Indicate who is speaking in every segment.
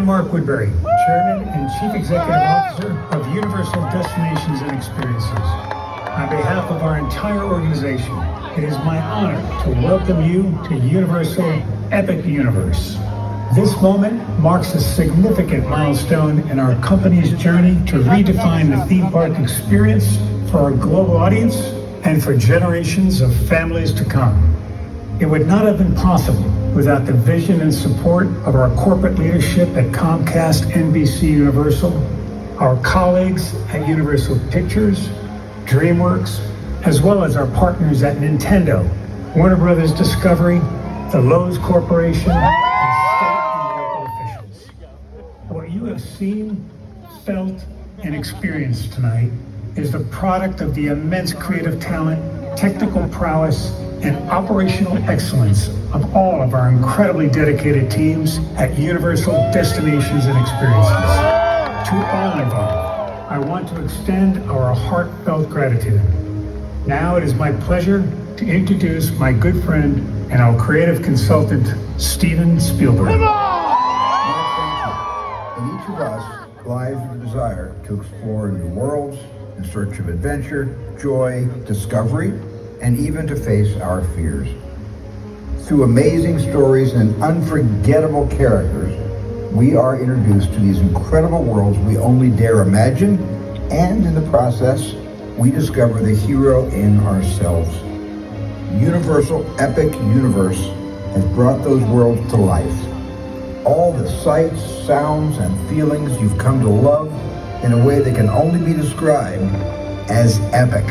Speaker 1: Mark Woodbury, Chairman and Chief Executive Officer of Universal Destinations and Experiences. On behalf of our entire organization, it is my honor to welcome you to Universal Epic Universe. This moment marks a significant milestone in our company's journey to redefine the theme park experience for our global audience and for generations of families to come. It would not have been possible without the vision and support of our corporate leadership at Comcast NBC Universal, our colleagues at Universal Pictures, DreamWorks, as well as our partners at Nintendo, Warner Brothers Discovery, the Lowe's Corporation, and state and local officials. What you have seen, felt, and experienced tonight is the product of the immense creative talent, technical prowess, and operational excellence of all of our incredibly dedicated teams at Universal Destinations and Experiences. To all involved, I want to extend our heartfelt gratitude. Now it is my pleasure to introduce my good friend and our creative consultant, Steven Spielberg.
Speaker 2: In each of us lies the desire to explore new worlds in search of adventure, joy, discovery, and even to face our fears. Through amazing stories and unforgettable characters, we are introduced to these incredible worlds we only dare imagine, and in the process, we discover the hero in ourselves. Universal Epic Universe has brought those worlds to life. All the sights, sounds, and feelings you've come to love in a way that can only be described as epic.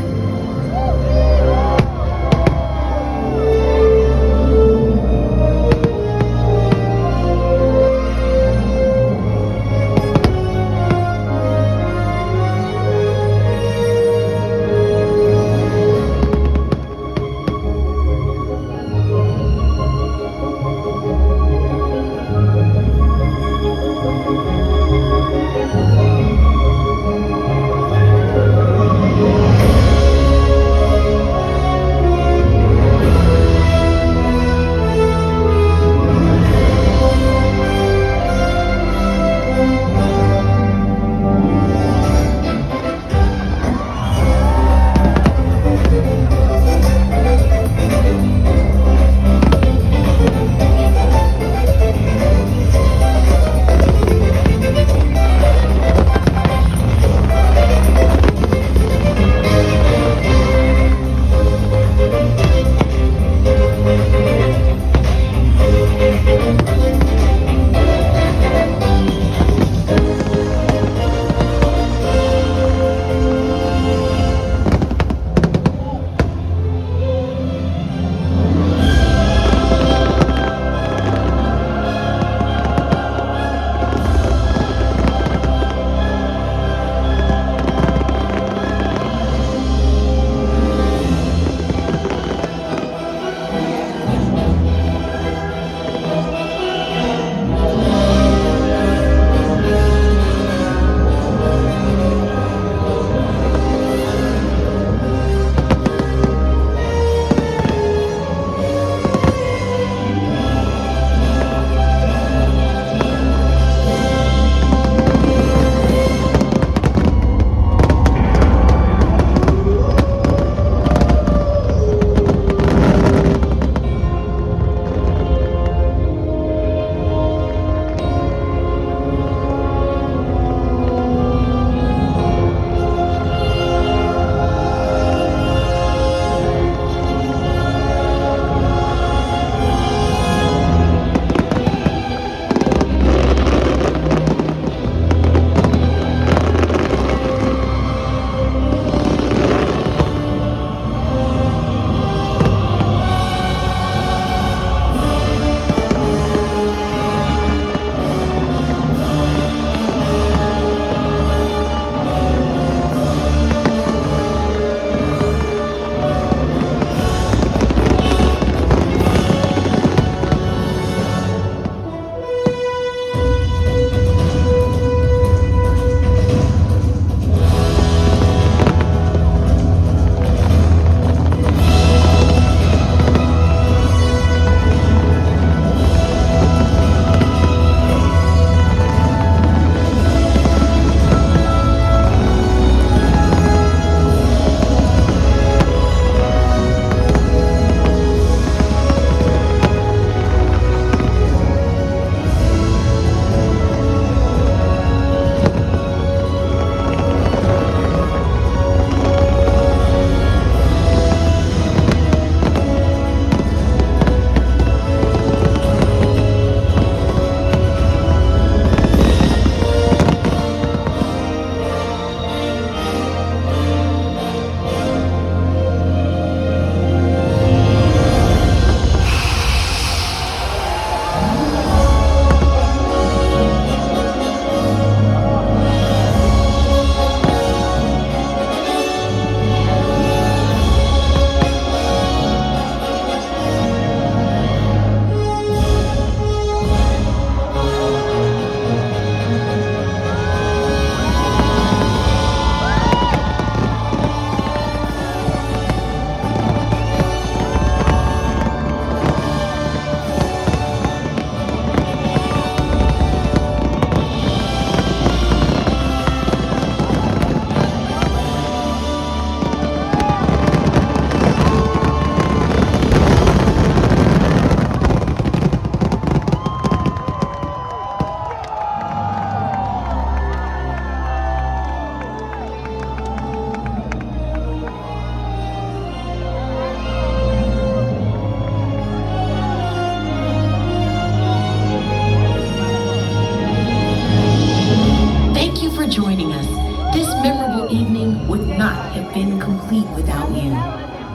Speaker 3: been complete without you.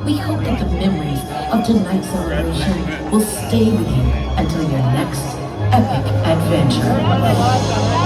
Speaker 3: We hope that the memories of tonight's celebration will stay with you until your next epic adventure.